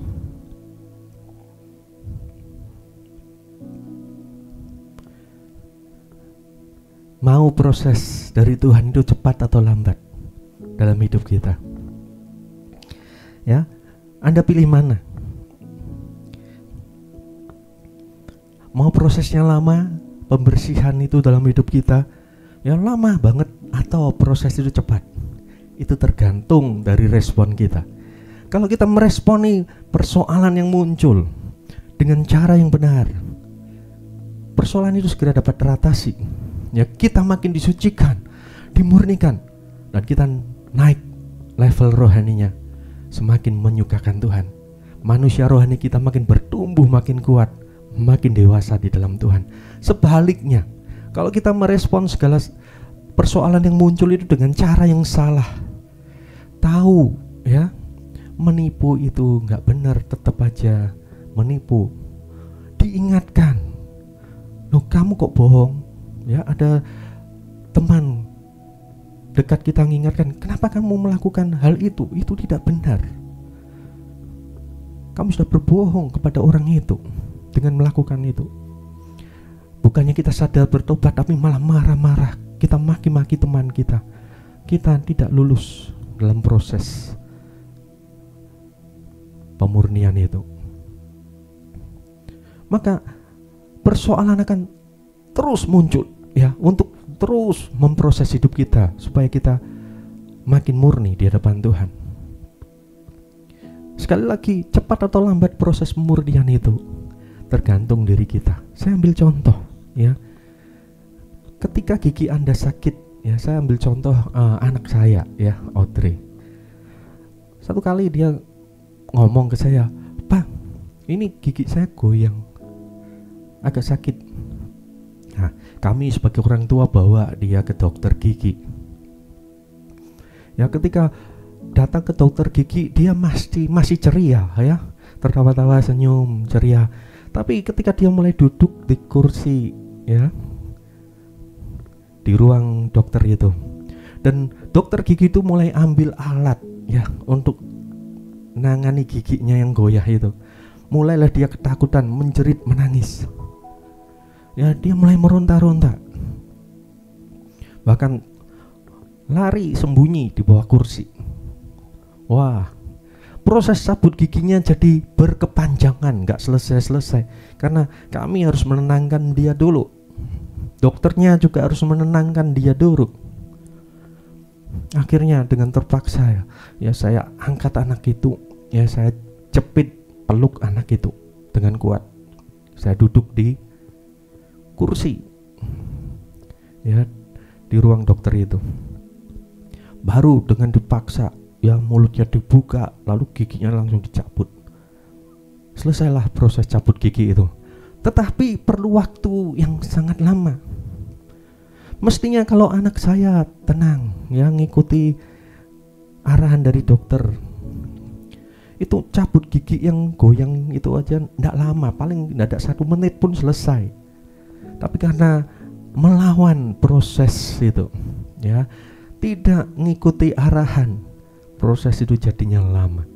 mau proses dari Tuhan itu cepat atau lambat dalam hidup kita ya, Anda pilih mana? Mau prosesnya lama, pembersihan itu dalam hidup kita ya lama banget, atau proses itu cepat? Itu tergantung dari respon kita. Kalau kita meresponi persoalan yang muncul dengan cara yang benar, persoalan itu segera dapat teratasi ya, kita makin disucikan, dimurnikan, dan kita naik level rohaninya, semakin menyukakan Tuhan. Manusia rohani kita makin bertumbuh, makin kuat, makin dewasa di dalam Tuhan. Sebaliknya, kalau kita merespon segala persoalan yang muncul itu dengan cara yang salah, tahu ya, menipu itu nggak benar, tetap aja menipu, diingatkan, loh kamu kok bohong ya, ada teman dekat kita mengingatkan, kenapa kamu melakukan hal itu tidak benar, kamu sudah berbohong kepada orang itu dengan melakukan itu. bukannya kita sadar bertobat, tapi malah marah-marah, kita maki-maki teman kita. Kita tidak lulus dalam proses pemurnian itu. Maka persoalan akan terus muncul ya, untuk terus memproses hidup kita supaya kita makin murni di hadapan Tuhan. Sekali lagi, cepat atau lambat proses pemurnian itu tergantung diri kita. Saya ambil contoh ya. Ketika gigi Anda sakit ya, saya ambil contoh anak saya ya, Audrey. Satu kali dia ngomong ke saya, "Pak, ini gigi saya goyang, agak sakit." Nah, kami sebagai orang tua bawa dia ke dokter gigi. Ya, ketika datang ke dokter gigi, dia masih ceria ya, tertawa-tawa, senyum, ceria. Tapi ketika dia mulai duduk di kursi ya, di ruang dokter itu, dan dokter gigi itu mulai ambil alat ya untuk nangani giginya yang goyah itu, mulailah dia ketakutan, menjerit, menangis. Ya, dia mulai meronta-ronta, bahkan lari sembunyi di bawah kursi. Wah, proses cabut giginya jadi berkepanjangan, gak selesai-selesai, karena kami harus menenangkan dia dulu. Dokternya juga harus menenangkan dia dulu. Akhirnya dengan terpaksa ya saya angkat anak itu, ya saya jepit peluk anak itu dengan kuat. Saya duduk di kursi ya di ruang dokter itu. Baru dengan dipaksa ya mulutnya dibuka, lalu giginya langsung dicabut. Selesailah proses cabut gigi itu. Tetapi perlu waktu yang sangat lama. Mestinya kalau anak saya tenang ya, ngikuti arahan dari dokter, itu cabut gigi yang goyang itu aja tidak lama, paling tidak ada 1 menit pun selesai. Tapi karena melawan proses itu ya, tidak ngikuti arahan, proses itu jadinya lama.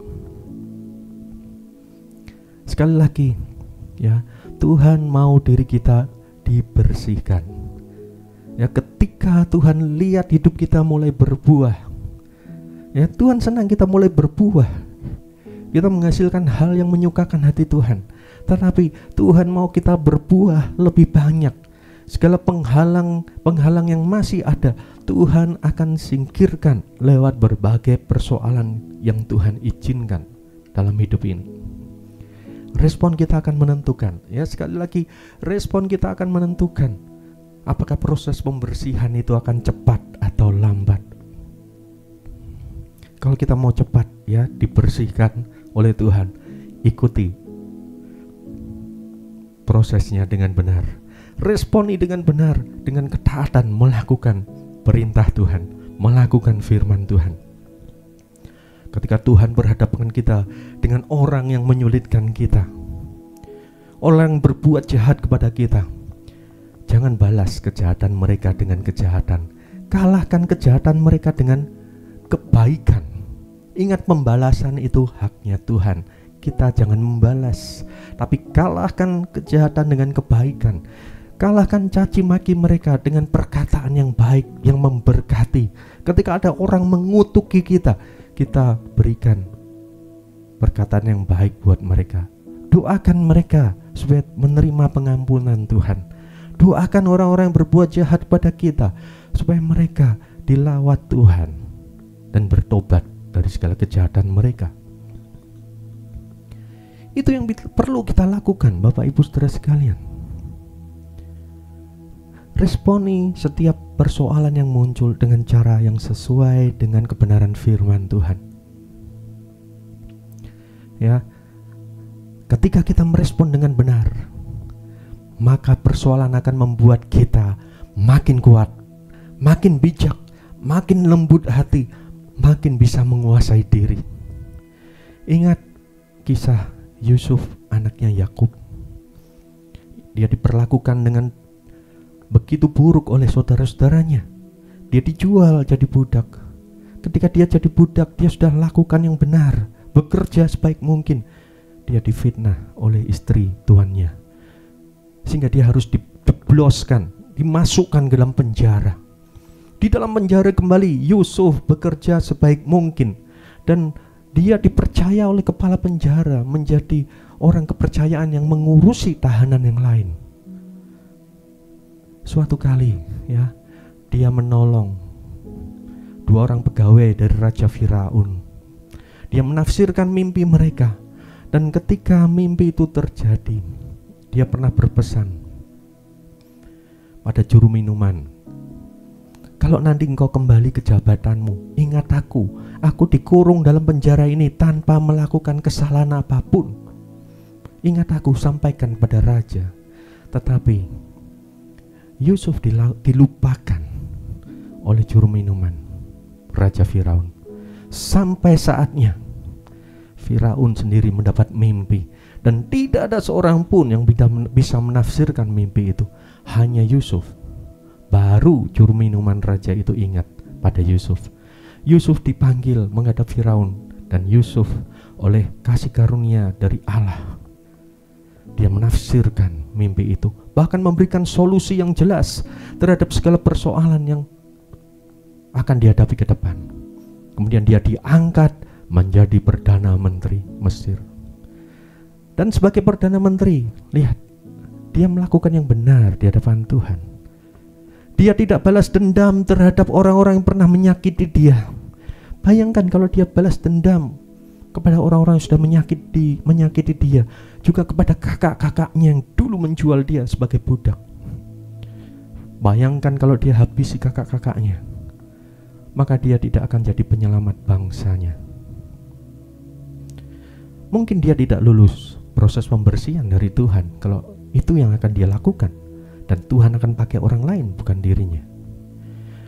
Sekali lagi ya, Tuhan mau diri kita dibersihkan. Ya, ketika Tuhan lihat hidup kita mulai berbuah, ya Tuhan senang kita mulai berbuah, kita menghasilkan hal yang menyukakan hati Tuhan. Tetapi Tuhan mau kita berbuah lebih banyak. Segala penghalang yang masih ada, Tuhan akan singkirkan lewat berbagai persoalan yang Tuhan izinkan dalam hidup ini. Respon kita akan menentukan. Ya, sekali lagi, respon kita akan menentukan apakah proses pembersihan itu akan cepat atau lambat. Kalau kita mau cepat ya dibersihkan oleh Tuhan, ikuti prosesnya dengan benar. Responi dengan benar, dengan ketaatan melakukan perintah Tuhan, melakukan firman Tuhan. Ketika Tuhan berhadapan kita dengan orang yang menyulitkan kita, orang yang berbuat jahat kepada kita, jangan balas kejahatan mereka dengan kejahatan. Kalahkan kejahatan mereka dengan kebaikan. Ingat, pembalasan itu haknya Tuhan. Kita jangan membalas, tapi kalahkan kejahatan dengan kebaikan. Kalahkan caci maki mereka dengan perkataan yang baik, yang memberkati. Ketika ada orang mengutuki kita, kita berikan perkataan yang baik buat mereka. Doakan mereka supaya menerima pengampunan Tuhan. Doakan orang-orang yang berbuat jahat pada kita supaya mereka dilawat Tuhan dan bertobat dari segala kejahatan mereka. Itu yang perlu kita lakukan, Bapak Ibu Saudara sekalian. Responi setiap persoalan yang muncul dengan cara yang sesuai dengan kebenaran firman Tuhan. Ya, ketika kita merespon dengan benar, maka persoalan akan membuat kita makin kuat, makin bijak, makin lembut hati, makin bisa menguasai diri. Ingat kisah Yusuf, anaknya Yakub. Dia diperlakukan dengan begitu buruk oleh saudara-saudaranya. Dia dijual jadi budak. Ketika dia jadi budak, dia sudah lakukan yang benar, bekerja sebaik mungkin. Dia difitnah oleh istri tuannya, sehingga dia harus dijebloskan, dimasukkan ke dalam penjara. Di dalam penjara kembali Yusuf bekerja sebaik mungkin, dan dia dipercaya oleh kepala penjara menjadi orang kepercayaan yang mengurusi tahanan yang lain. Suatu kali ya, dia menolong 2 orang pegawai dari Raja Firaun. Dia menafsirkan mimpi mereka, dan ketika mimpi itu terjadi, dia pernah berpesan pada juru minuman, kalau nanti engkau kembali ke jabatanmu, ingat aku dikurung dalam penjara ini tanpa melakukan kesalahan apapun. Ingat aku, sampaikan pada raja. Tetapi Yusuf dilupakan oleh juru minuman Raja Firaun. Sampai saatnya Firaun sendiri mendapat mimpi, dan tidak ada seorang pun yang bisa menafsirkan mimpi itu, hanya Yusuf. Baru juru minuman raja itu ingat pada Yusuf. Yusuf dipanggil menghadap Firaun, dan Yusuf oleh kasih karunia dari Allah, dia menafsirkan mimpi itu, bahkan memberikan solusi yang jelas terhadap segala persoalan yang akan dihadapi ke depan. Kemudian dia diangkat menjadi Perdana Menteri Mesir. Dan sebagai Perdana Menteri, lihat, dia melakukan yang benar di hadapan Tuhan. Dia tidak balas dendam terhadap orang-orang yang pernah menyakiti dia. Bayangkan kalau dia balas dendam kepada orang-orang yang sudah menyakiti dia, juga kepada kakak-kakaknya yang dulu menjual dia sebagai budak. Bayangkan kalau dia habisi kakak-kakaknya, maka dia tidak akan jadi penyelamat bangsanya. Mungkin dia tidak lulus proses pembersihan dari Tuhan kalau itu yang akan dia lakukan, dan Tuhan akan pakai orang lain bukan dirinya.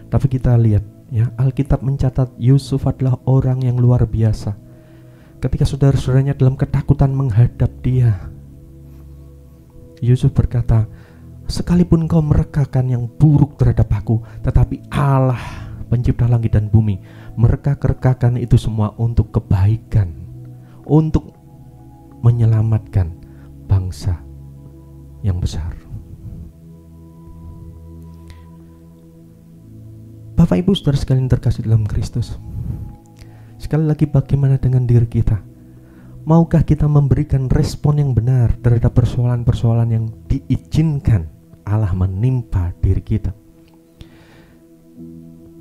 Tapi kita lihat ya, Alkitab mencatat Yusuf adalah orang yang luar biasa. Ketika saudara-saudaranya dalam ketakutan menghadap dia, Yusuf berkata, sekalipun kau merekakan yang buruk terhadap aku, tetapi Allah pencipta langit dan bumi mereka-rekakan itu semua untuk kebaikan, untuk menyelamatkan bangsa yang besar. Bapak Ibu saudara sekalian terkasih dalam Kristus, sekali lagi bagaimana dengan diri kita? Maukah kita memberikan respon yang benar terhadap persoalan-persoalan yang diizinkan Allah menimpa diri kita?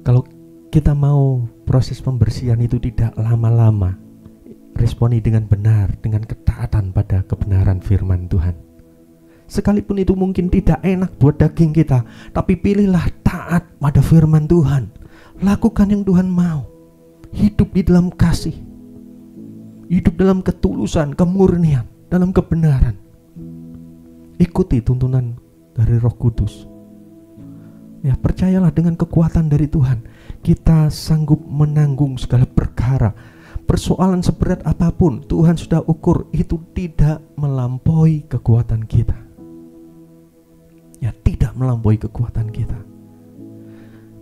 Kalau kita mau proses pembersihan itu tidak lama-lama, responi dengan benar, dengan ketaatan pada kebenaran firman Tuhan. Sekalipun itu mungkin tidak enak buat daging kita, tapi pilihlah taat pada firman Tuhan. Lakukan yang Tuhan mau. Hidup di dalam kasih, hidup dalam ketulusan, kemurnian, dalam kebenaran. Ikuti tuntunan dari Roh Kudus. Ya, percayalah dengan kekuatan dari Tuhan, kita sanggup menanggung segala perkara. Persoalan seberat apapun, Tuhan sudah ukur itu tidak melampaui kekuatan kita. Ya, tidak melampaui kekuatan kita.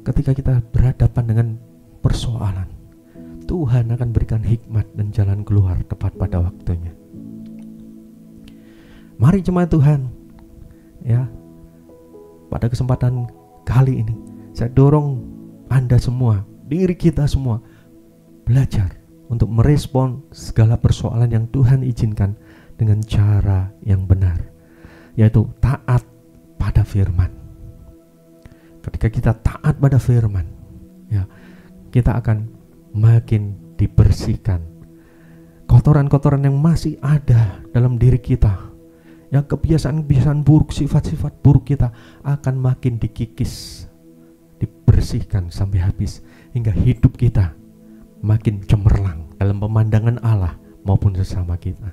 Ketika kita berhadapan dengan persoalan, Tuhan akan berikan hikmat dan jalan keluar tepat pada waktunya. Mari jemaat Tuhan, ya, pada kesempatan kali ini saya dorong Anda semua, diri kita semua, belajar untuk merespon segala persoalan yang Tuhan izinkan dengan cara yang benar, yaitu taat pada firman. Ketika kita taat pada firman, ya, kita akan makin dibersihkan. Kotoran-kotoran yang masih ada dalam diri kita, yang kebiasaan-kebiasaan buruk, sifat-sifat buruk kita akan makin dikikis, dibersihkan sampai habis, hingga hidup kita makin cemerlang dalam pemandangan Allah maupun sesama kita.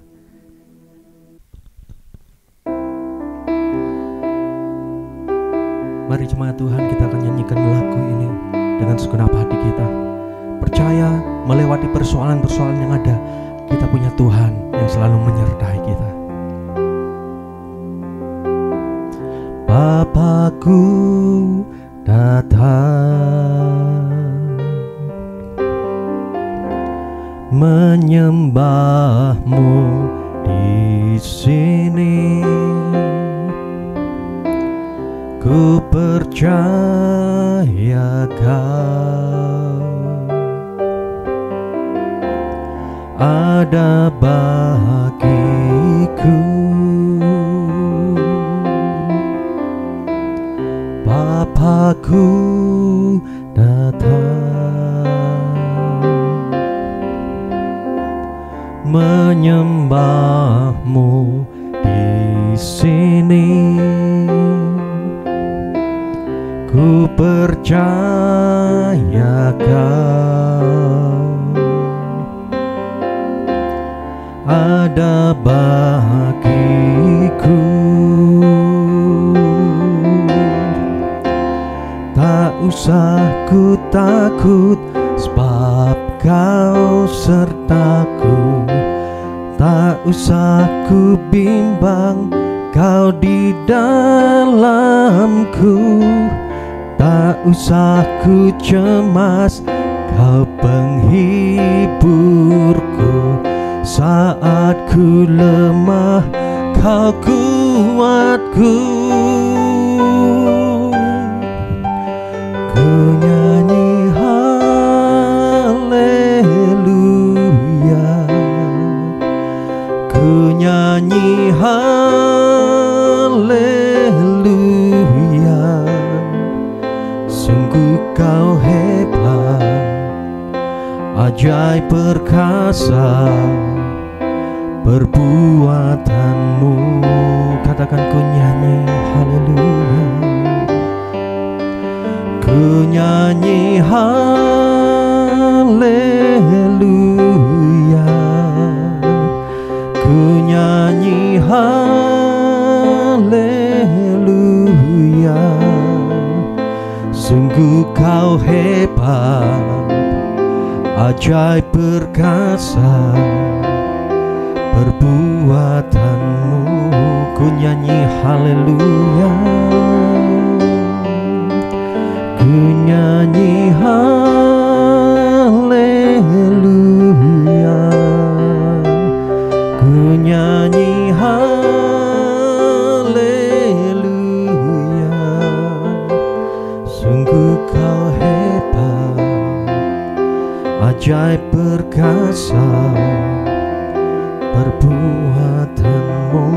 Mari jemaat Tuhan, kita akan nyanyikan lagu ini dengan segenap hati kita. Percaya melewati persoalan-persoalan yang ada, kita punya Tuhan yang selalu menyertai kita. Bapakku datang menyembahmu di sini, ada bagiku. Bapakku datang menyembahmu di sini. Ku percayakan ada bagiku. Tak usah ku takut, sebab Kau sertaku. Tak usah ku bimbang, Kau di dalamku. Tak usah ku cemas, Kau penghiburku. Saat ku lemah, Kau kuatku. Ku nyanyi haleluya, ku nyanyi haleluya. Sungguh Kau hebat, ajaib perkasa perbuatanmu. Katakan ku nyanyi haleluya, ku nyanyi haleluya, ku nyanyi haleluya. Sungguh Kau hebat, ajaib perkasa perbuatanmu. Ku nyanyi haleluya, ku nyanyi haleluya, ku nyanyi haleluya. Sungguh Kau hebat, ajaib perkasa perbuatanmu.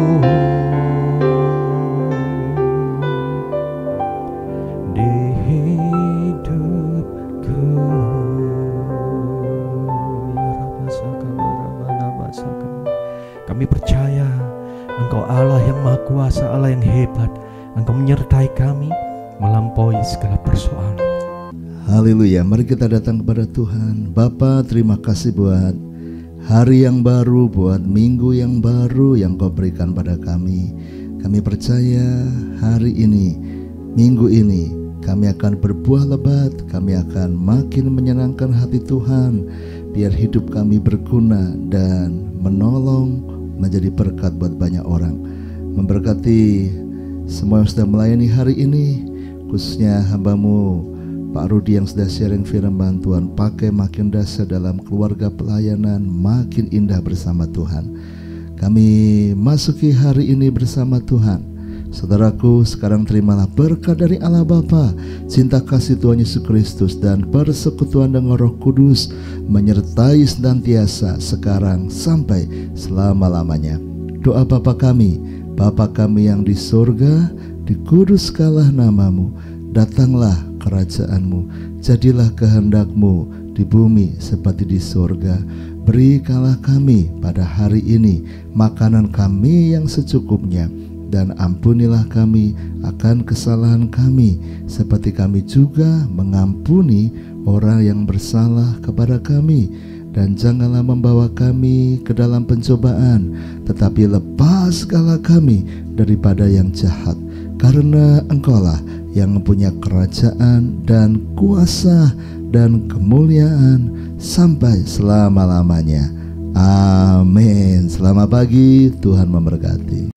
Di hidupku kami percaya Engkau Allah yang Maha Kuasa, Allah yang hebat. Engkau menyertai kami melampaui segala persoalan. Haleluya, mari kita datang kepada Tuhan. Bapa, terima kasih buat hari yang baru, buat minggu yang baru yang Kau berikan pada kami. Kami percaya hari ini, minggu ini, kami akan berbuah lebat. Kami akan makin menyenangkan hati Tuhan. Biar hidup kami berguna dan menolong, menjadi berkat buat banyak orang. Memberkati semua yang sudah melayani hari ini, khususnya hamba-Mu Pak Rudi yang sudah sharing firman Tuhan. Pakai makin dahsyat dalam keluarga pelayanan, makin indah bersama Tuhan. Kami masuki hari ini bersama Tuhan. Saudaraku, sekarang terimalah berkat dari Allah Bapa, cinta kasih Tuhan Yesus Kristus, dan persekutuan dengan Roh Kudus menyertai senantiasa sekarang sampai selama-lamanya. Doa Bapa kami yang di surga, dikuduskanlah nama-Mu, datanglah kerajaan-Mu, jadilah kehendak-Mu di bumi seperti di surga. Berikanlah kami pada hari ini makanan kami yang secukupnya, dan ampunilah kami akan kesalahan kami, seperti kami juga mengampuni orang yang bersalah kepada kami. Dan janganlah membawa kami ke dalam pencobaan, tetapi lepaskanlah kami daripada yang jahat. Karena Engkaulah yang mempunyai kerajaan dan kuasa dan kemuliaan sampai selama-lamanya. Amin. Selamat pagi, Tuhan memberkati.